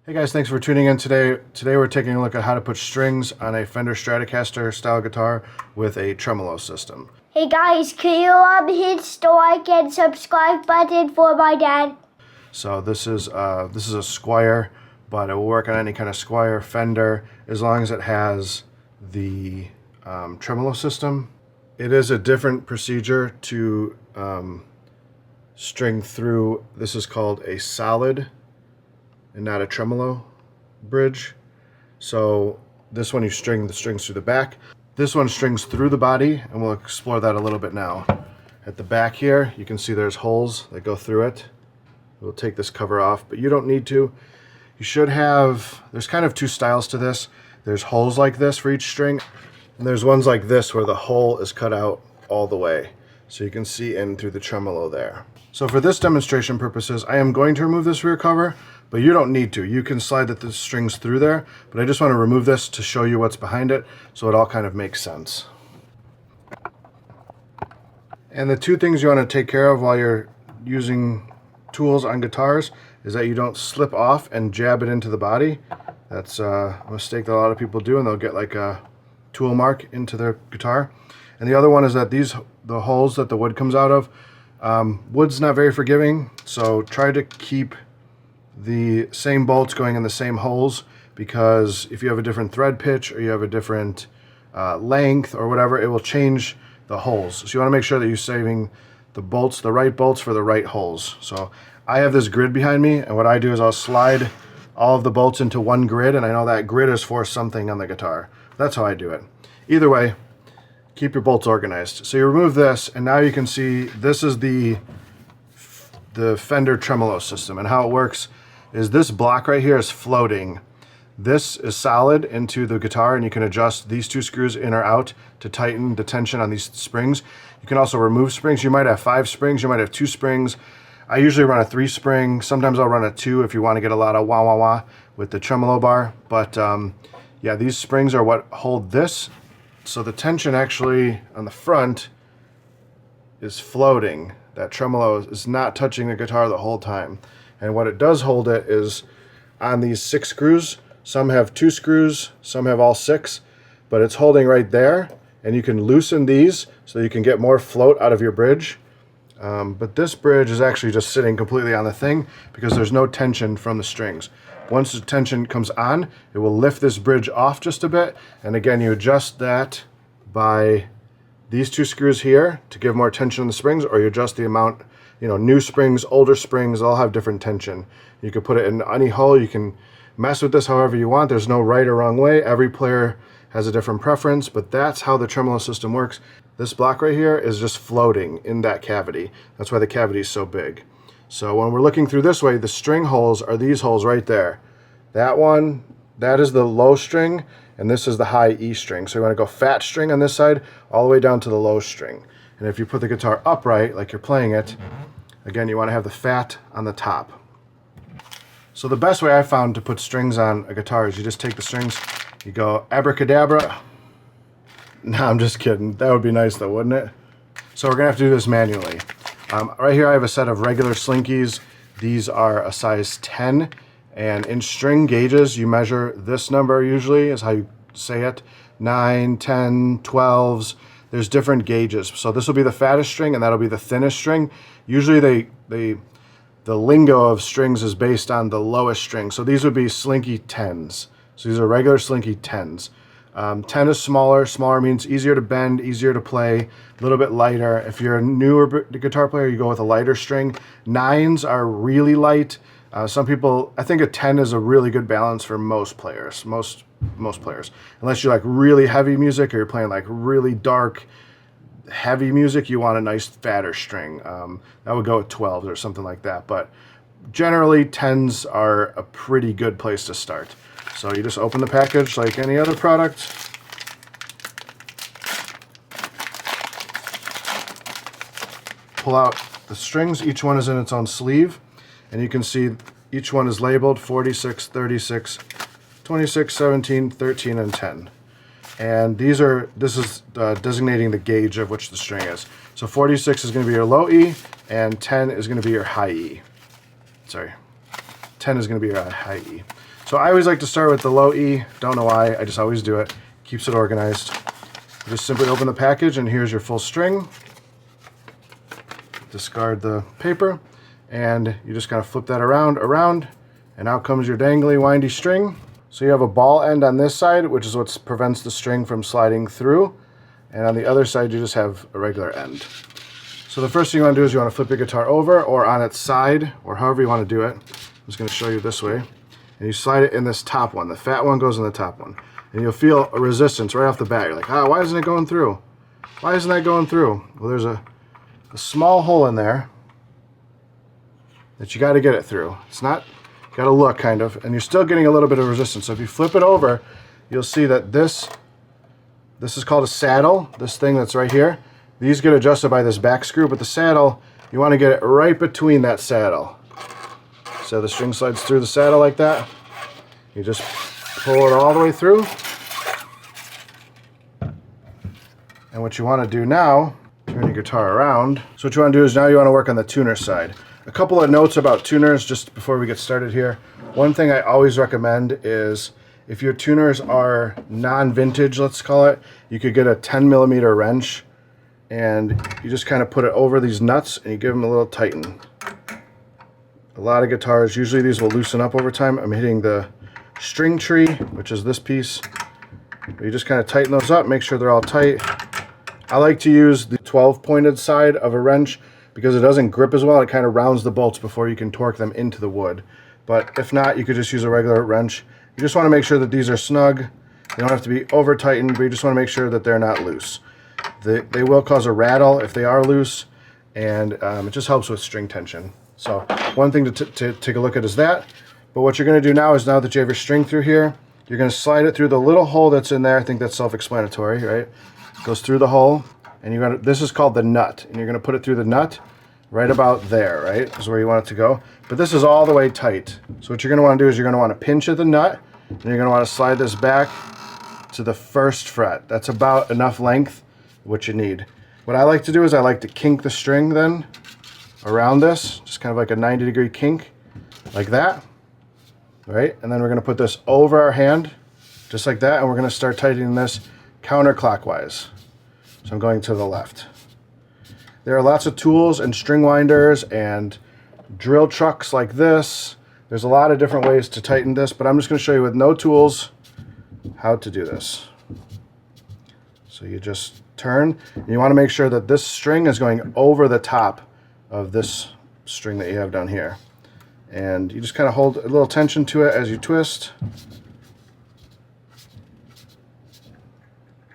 Hey guys, thanks for tuning in today. Today we're taking a look at how to put strings on a Fender Stratocaster style guitar with a tremolo system. Hey guys, can you hit the like and subscribe button for my dad? So this is a Squire, but it will work on any kind of Squire, Fender, as long as it has the tremolo system. It is a different procedure to string through. This is called a solid and not a tremolo bridge. So this one you string the strings through the back. This one strings through the body, and we'll explore that a little bit now. At the back here, you can see there's holes that go through it. We'll take this cover off, but you don't need to. You should have, there's kind of two styles to this. There's holes like this for each string, and there's ones like this where the hole is cut out all the way. So you can see in through the tremolo there. So for this demonstration purposes, I am going to remove this rear cover, but you don't need to. You can slide the strings through there, but I just want to remove this to show you what's behind it so it all kind of makes sense. And the two things you want to take care of while you're using tools on guitars is that you don't slip off and jab it into the body. That's a mistake that a lot of people do, and they'll get like a tool mark into their guitar. And the other one is that the holes that the wood comes out of, wood's not very forgiving, so try to keep the same bolts going in the same holes, because if you have a different thread pitch or you have a different length or whatever, it will change the holes. So you want to make sure that you're saving the bolts, the right bolts for the right holes. So I have this grid behind me, and what I do is I'll slide all of the bolts into one grid, and I know that grid is for something on the guitar. That's how I do it. Either way, keep your bolts organized. So you remove this, and now you can see this is the Fender tremolo system, and how it works is this block right here is floating. This is solid into the guitar, and you can adjust these two screws in or out to tighten the tension on these springs. You can also remove springs. You might have 5 springs, you might have 2 springs. I usually run a 3 spring. Sometimes I'll run a 2 if you want to get a lot of wah wah wah with the tremolo bar. But yeah, these springs are what hold this. So the tension actually on the front is floating. That tremolo is not touching the guitar the whole time. And what it does hold it is on these 6 screws. Some have 2 screws, some have all 6, but it's holding right there, and you can loosen these so you can get more float out of your bridge. But this bridge is actually just sitting completely on the thing because there's no tension from the strings. Once the tension comes on, it will lift this bridge off just a bit, and again, you adjust that by these 2 screws here to give more tension on the springs, or you adjust the amount. You know, new springs, older springs, all have different tension. You can put it in any hole. You can mess with this however you want. There's no right or wrong way. Every player has a different preference, but that's how the tremolo system works. This block right here is just floating in that cavity. That's why the cavity is so big. So when we're looking through this way, the string holes are these holes right there. That one, that is the low string, and this is the high E string. So you want to go fat string on this side all the way down to the low string. And if you put the guitar upright, like you're playing it, again, you want to have the fat on the top. So the best way I found to put strings on a guitar is you just take the strings, you go abracadabra. No, I'm just kidding. That would be nice though, wouldn't it? So we're going to have to do this manually. Right here I have a set of regular slinkies. These are a size 10. And in string gauges, you measure this number usually, is how you say it. 9, 10, 12s. There's different gauges. So this will be the fattest string, and that'll be the thinnest string. Usually the lingo of strings is based on the lowest string. So these would be slinky 10s. So these are regular slinky 10s. 10 is smaller. Smaller means easier to bend, easier to play, a little bit lighter. If you're a newer guitar player, you go with a lighter string. 9s are really light. Some people, I think a 10 is a really good balance for most players. Most players, unless you like really heavy music or you're playing like really dark, heavy music, you want a nice fatter string. That would go with 12s or something like that. But generally, 10s are a pretty good place to start. So you just open the package like any other product. Pull out the strings. Each one is in its own sleeve. And you can see each one is labeled 46, 36, 26, 17, 13, and 10. And this is designating the gauge of which the string is. So 46 is going to be your low E, and 10 is going to be your high E. Sorry. 10 is going to be your high E. So I always like to start with the low E. Don't know why, I just always do it. Keeps it organized. You just simply open the package and here's your full string. Discard the paper and you just kind of flip that around, and out comes your dangly, windy string. So you have a ball end on this side, which is what prevents the string from sliding through. And on the other side, you just have a regular end. So the first thing you want to do is you want to flip your guitar over or on its side, or however you want to do it. I'm just going to show you this way. And you slide it in this top one. The fat one goes in the top one. And you'll feel a resistance right off the bat. You're like, why isn't it going through? Why isn't that going through? Well, there's a small hole in there that you got to get it through. It's not, got to look kind of, and you're still getting a little bit of resistance. So if you flip it over, you'll see that this is called a saddle, this thing that's right here. These get adjusted by this back screw, but the saddle, you want to get it right between that saddle. So the string slides through the saddle like that. You just pull it all the way through. And what you want to do now, turn your guitar around. So what you want to do is now you want to work on the tuner side. A couple of notes about tuners just before we get started here. One thing I always recommend is if your tuners are non-vintage, let's call it, you could get a 10mm wrench and you just kind of put it over these nuts and you give them a little tighten. A lot of guitars, usually these will loosen up over time. I'm hitting the string tree, which is this piece. You just kind of tighten those up, make sure they're all tight. I like to use the 12-pointed side of a wrench because it doesn't grip as well. It kind of rounds the bolts before you can torque them into the wood. But if not, you could just use a regular wrench. You just want to make sure that these are snug. They don't have to be over tightened, but you just want to make sure that they're not loose. They will cause a rattle if they are loose, and it just helps with string tension. So one thing to take a look at is that. But what you're going to do now is, now that you have your string through here, you're going to slide it through the little hole that's in there. I think that's self-explanatory, right? It goes through the hole, and you're going to, this is called the nut, and you're going to put it through the nut right about there, right? Is where you want it to go. But this is all the way tight. So what you're going to want to do is you're going to want to pinch at the nut, and you're going to want to slide this back to the first fret. That's about enough length, what you need. What I like to do is I like to kink the string then around this, just kind of like a 90-degree kink, like that, right? And then we're going to put this over our hand, just like that, and we're going to start tightening this counterclockwise. So I'm going to the left. There are lots of tools and string winders and drill trucks like this. There's a lot of different ways to tighten this, but I'm just going to show you with no tools how to do this. So you just turn, and you want to make sure that this string is going over the top of this string that you have down here. And you just kind of hold a little tension to it as you twist.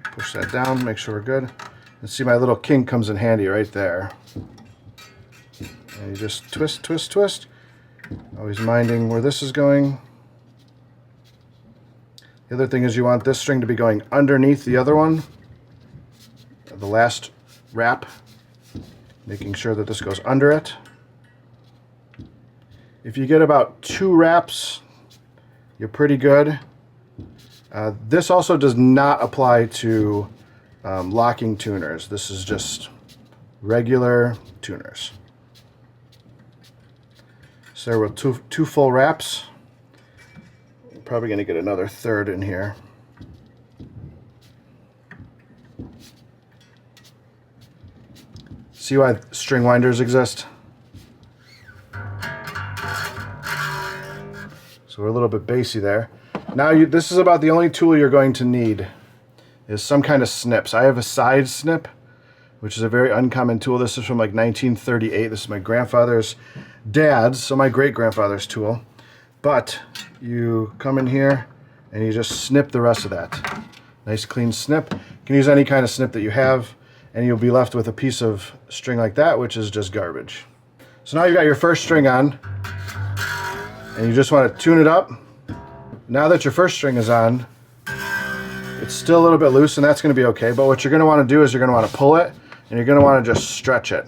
Push that down, make sure we're good. And see, my little kink comes in handy right there. And you just twist, twist, twist. Always minding where this is going. The other thing is you want this string to be going underneath the other one, the last wrap, making sure that this goes under it. If you get about 2 wraps, you're pretty good. This also does not apply to locking tuners. This is just regular tuners. So there were two full wraps. I'm probably going to get another third in here. See why string winders exist? So we're a little bit bassy there. Now this is about the only tool you're going to need is some kind of snips. I have a side snip, which is a very uncommon tool. This is from like 1938. This is my grandfather's dad's, so my great-grandfather's tool. But you come in here and you just snip the rest of that. Nice clean snip. You can use any kind of snip that you have, and you'll be left with a piece of string like that, which is just garbage. So now you've got your first string on, and you just want to tune it up. Now that your first string is on, it's still a little bit loose, and that's going to be okay. But what you're going to want to do is you're going to want to pull it, and you're going to want to just stretch it.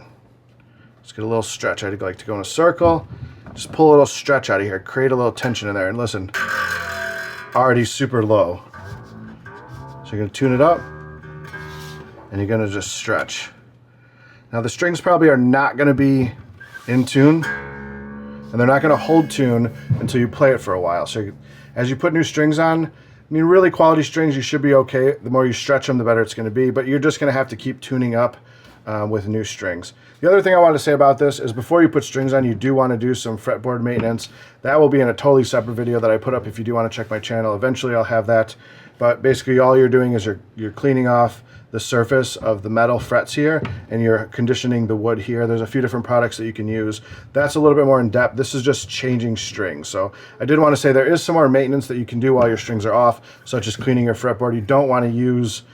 Just get a little stretch. I like to go in a circle. Just pull a little stretch out of here. Create a little tension in there. And listen, already super low. So you're going to tune it up, and you're going to just stretch. Now the strings probably are not going to be in tune, and they're not going to hold tune until you play it for a while. So as you put new strings on, I mean, really quality strings, you should be okay. The more you stretch them, the better it's going to be, but you're just going to have to keep tuning up with new strings. The other thing I want to say about this is before you put strings on, you do want to do some fretboard maintenance. That will be in a totally separate video that I put up if you do want to check my channel. Eventually I'll have that, but basically all you're doing is you're cleaning off the surface of the metal frets here, and you're conditioning the wood here. There's a few different products that you can use. That's a little bit more in depth. This is just changing strings. So I did want to say there is some more maintenance that you can do while your strings are off, such as cleaning your fretboard. You don't want to use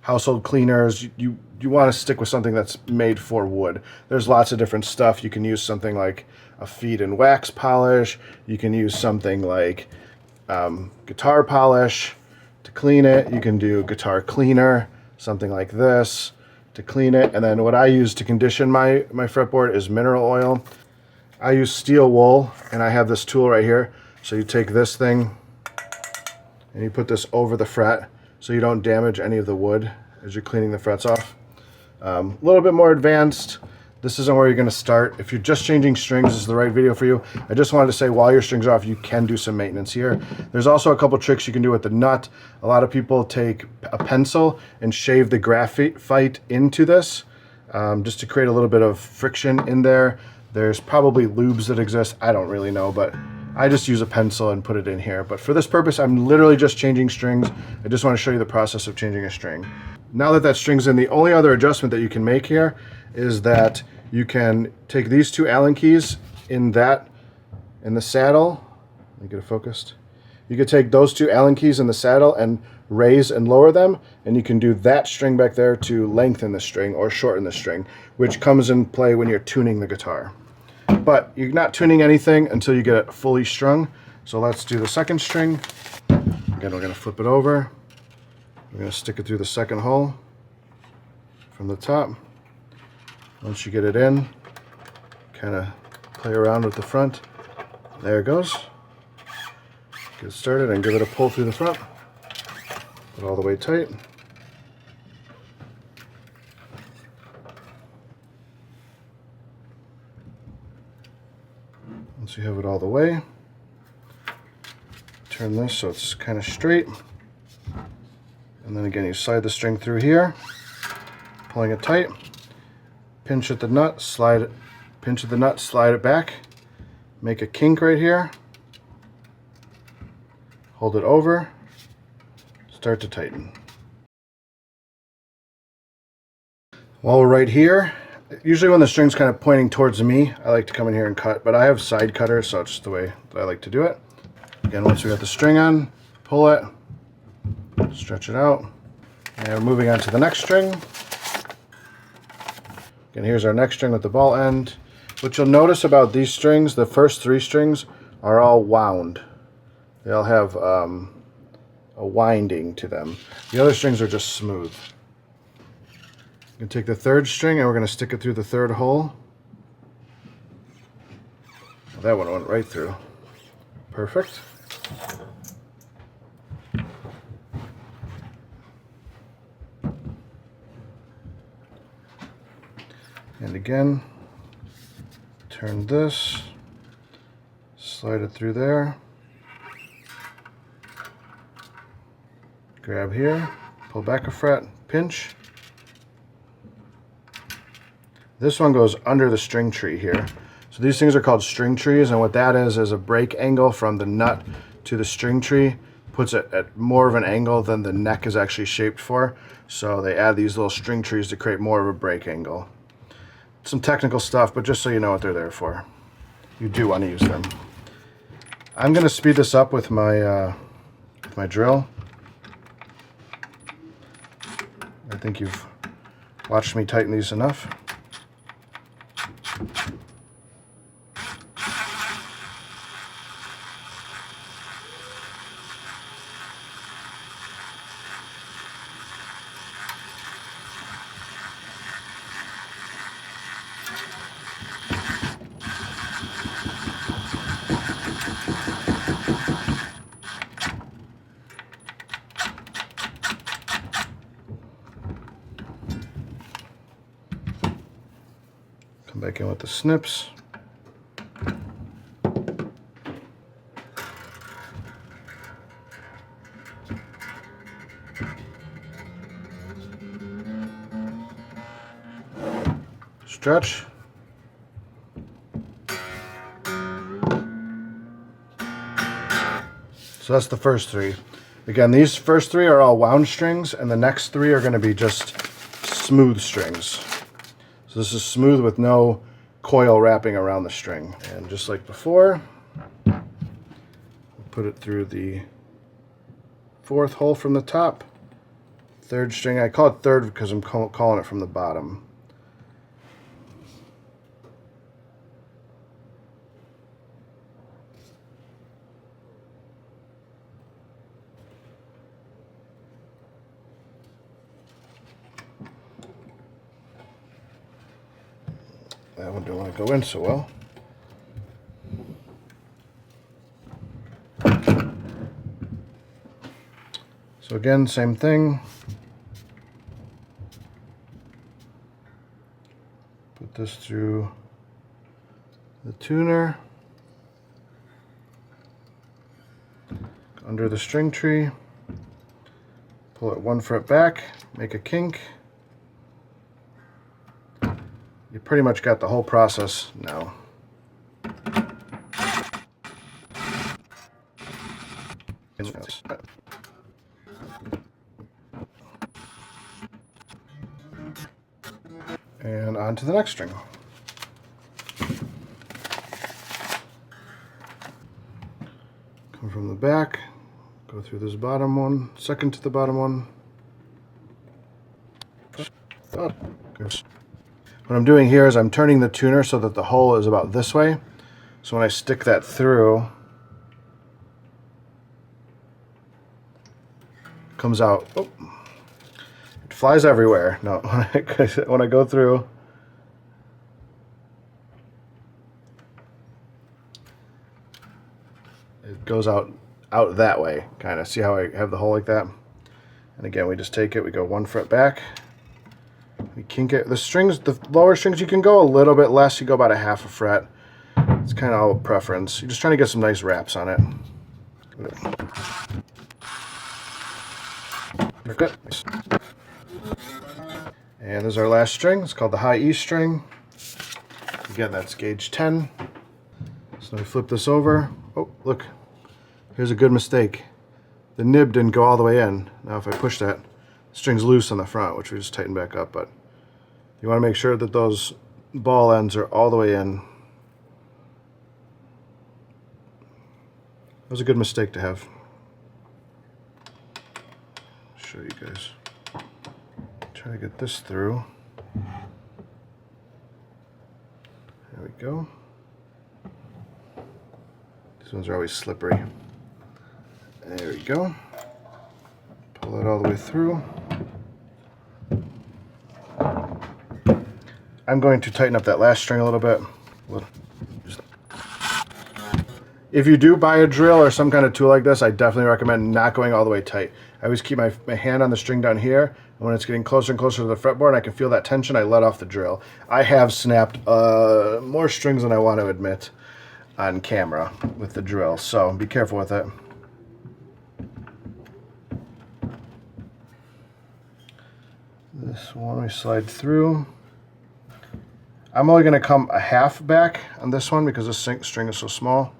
household cleaners. You want to stick with something that's made for wood. There's lots of different stuff. You can use something like a feed and wax polish. You can use something like guitar polish to clean it. You can do guitar cleaner, something like this to clean it. And then what I use to condition my fretboard is mineral oil. I use steel wool, and I have this tool right here. So you take this thing and you put this over the fret so you don't damage any of the wood as you're cleaning the frets off. A little bit more advanced. This isn't where you're going to start. If you're just changing strings, this is the right video for you. I just wanted to say while your strings are off, you can do some maintenance here. There's also a couple tricks you can do with the nut. A lot of people take a pencil and shave the graphite into this just to create a little bit of friction in there. There's probably lubes that exist. I don't really know, but I just use a pencil and put it in here. But for this purpose, I'm literally just changing strings. I just want to show you the process of changing a string. Now that that string's in, the only other adjustment that you can make here is that you can take these two Allen keys in the saddle. Let me get it focused. You could take those two Allen keys in the saddle and raise and lower them, and you can do that string back there to lengthen the string or shorten the string, which comes in play when you're tuning the guitar. But you're not tuning anything until you get it fully strung. So let's do the second string. Again, we're going to flip it over. We're going to stick it through the second hole from the top. Once you get it in, kind of play around with the front. There it goes. Get started and give it a pull through the front. Put it all the way tight. Once you have it all the way, turn this so it's kind of straight. And then again, you slide the string through here, pulling it tight. Pinch at the nut, slide it, pinch at the nut, slide it back. Make a kink right here. Hold it over. Start to tighten. While we're right here, usually when the string's kind of pointing towards me, I like to come in here and cut, but I have side cutters, so it's just the way that I like to do it. Again, once we got the string on, pull it, stretch it out, and we're moving on to the next string. And here's our next string with the ball end. What you'll notice about these strings, the first three strings are all wound. They all have a winding to them. The other strings are just smooth. You can take the third string and we're going to stick it through the third hole. Well, that one went right through. Perfect. And again, turn this, slide it through there, grab here, pull back a fret, pinch. This one goes under the string tree here. So these things are called string trees, and what that is a break angle from the nut to the string tree. Puts it at more of an angle than the neck is actually shaped for. So they add these little string trees to create more of a break angle. Some technical stuff, but just so you know what they're there for. You do want to use them. I'm going to speed this up with my drill. I think you've watched me tighten these enough. Come back in with the snips. stretch. So that's the first 3. Again, these first 3 are all wound strings, and the next 3 are going to be just smooth strings. So this is smooth with no coil wrapping around the string. And just like before, put it through the 4th hole from the top. 3rd string, I call it 3rd because I'm calling it from the bottom. That one don't want to go in so well. So again, same thing. Put this through the tuner, under the string tree, pull it 1 fret back, make a kink. You pretty much got the whole process now. And on to the next string. Come from the back, go through this bottom one, second to the bottom one. What I'm doing here is I'm turning the tuner so that the hole is about this way. So when I stick that through, it comes out. Oh, it flies everywhere. No, when I go through, it goes out that way, kind of. See how I have the hole like that? And again, we just take it, we go 1 fret back. We kink it. The strings, the lower strings, you can go a little bit less. You go about a 1/2 a fret. It's kind of all preference. You're just trying to get some nice wraps on it. Good. And there's our last string. It's called the high E string. Again, that's gauge 10. So we flip this over. Oh, look. Here's a good mistake. The nib didn't go all the way in. Now if I push that, the string's loose on the front, which we just tighten back up. But you want to make sure that those ball ends are all the way in. That was a good mistake to have. Show you guys. Try to get this through. There we go. These ones are always slippery. There we go. Pull it all the way through. I'm going to tighten up that last string a little bit. If you do buy a drill or some kind of tool like this, I definitely recommend not going all the way tight. I always keep my hand on the string down here, and when it's getting closer and closer to the fretboard and I can feel that tension, I let off the drill. I have snapped more strings than I want to admit on camera with the drill, so be careful with it. This one we slide through. I'm only going to come a 1/2 back on this one because this string is so small.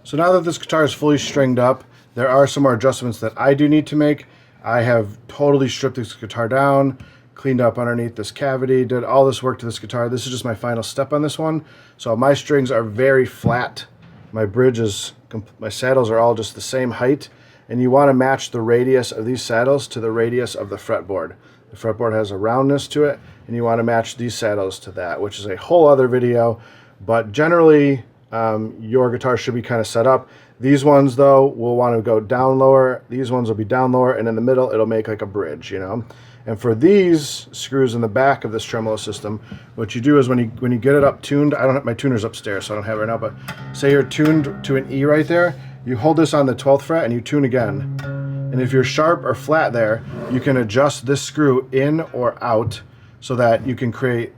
So now that this guitar is fully stringed up, there are some more adjustments that I do need to make. I have totally stripped this guitar down, cleaned up underneath this cavity, did all this work to this guitar. This is just my final step on this one. So my strings are very flat. My bridges, my saddles are all just the same height. And you want to match the radius of these saddles to the radius of the fretboard. The fretboard has a roundness to it, and you want to match these saddles to that, which is a whole other video. But generally, your guitar should be kind of set up. These ones, though, will want to go down lower. These ones will be down lower, and in the middle, it'll make like a bridge, you know. And for these screws in the back of this tremolo system, what you do is when you get it up tuned, I don't have my tuner's upstairs, so I don't have it right now. But say you're tuned to an E right there, you hold this on the 12th fret and you tune again. And if you're sharp or flat there, you can adjust this screw in or out so that you can create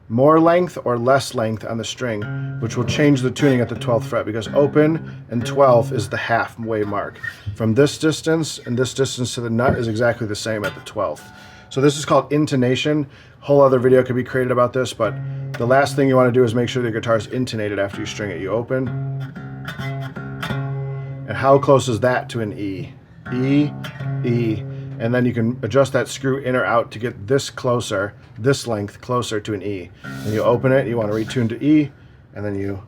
more length or less length on the string, which will change the tuning at the 12th fret, because open and 12 is the halfway mark. From this distance and this distance to the nut is exactly the same at the 12th. So this is called intonation. Whole other video could be created about this, but the last thing you want to do is make sure the guitar is intonated after you string it. You open, and how close is that to an E? E, E, and then you can adjust that screw in or out to get this closer, this length closer to an E. And you open it, you want to retune to E, and then you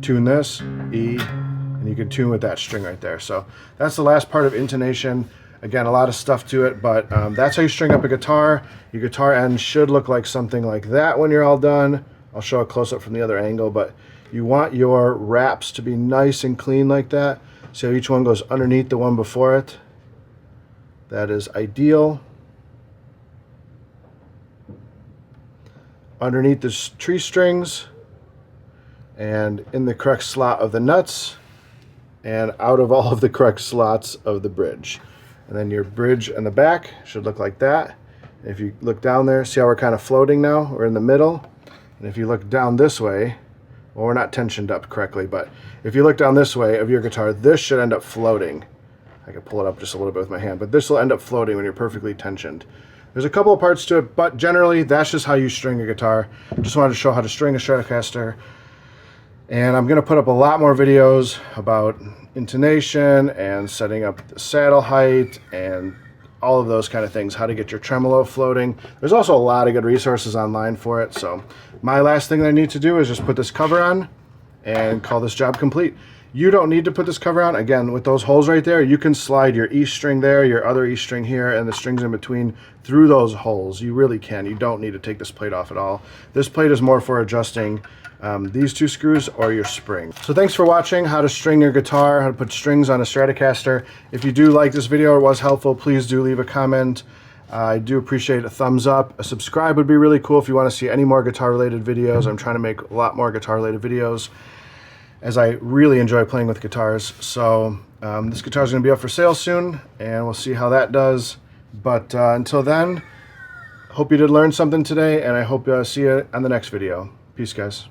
tune this, E, and you can tune with that string right there. So that's the last part of intonation. Again, a lot of stuff to it, but that's how you string up a guitar. Your guitar end should look like something like that when you're all done. I'll show a close-up from the other angle, but you want your wraps to be nice and clean like that. So each one goes underneath the one before it. That is ideal. Underneath the tree strings, and in the correct slot of the nuts, and out of all of the correct slots of the bridge. And then your bridge and the back should look like that. If you look down there, see how we're kind of floating now? We're in the middle. And if you look down this way, well, we're not tensioned up correctly, but if you look down this way of your guitar, this should end up floating. I can pull it up just a little bit with my hand, but this will end up floating when you're perfectly tensioned. There's a couple of parts to it, but generally that's just how you string a guitar. Just wanted to show how to string a Stratocaster. And I'm going to put up a lot more videos about intonation and setting up the saddle height and all of those kind of things, how to get your tremolo floating. There's also a lot of good resources online for it. So my last thing that I need to do is just put this cover on and call this job complete. You don't need to put this cover on. Again, with those holes right there, you can slide your E string there, your other E string here, and the strings in between through those holes. You really can. You don't need to take this plate off at all. This plate is more for adjusting these two screws or your spring. So thanks for watching how to string your guitar, how to put strings on a Stratocaster. If you do like this video or was helpful, please do leave a comment. I do appreciate a thumbs up. A subscribe would be really cool if you want to see any more guitar related videos. I'm trying to make a lot more guitar related videos, as I really enjoy playing with guitars. So this guitar is going to be up for sale soon, and we'll see how that does. But until then, hope you did learn something today, and I hope see you on the next video. Peace, guys.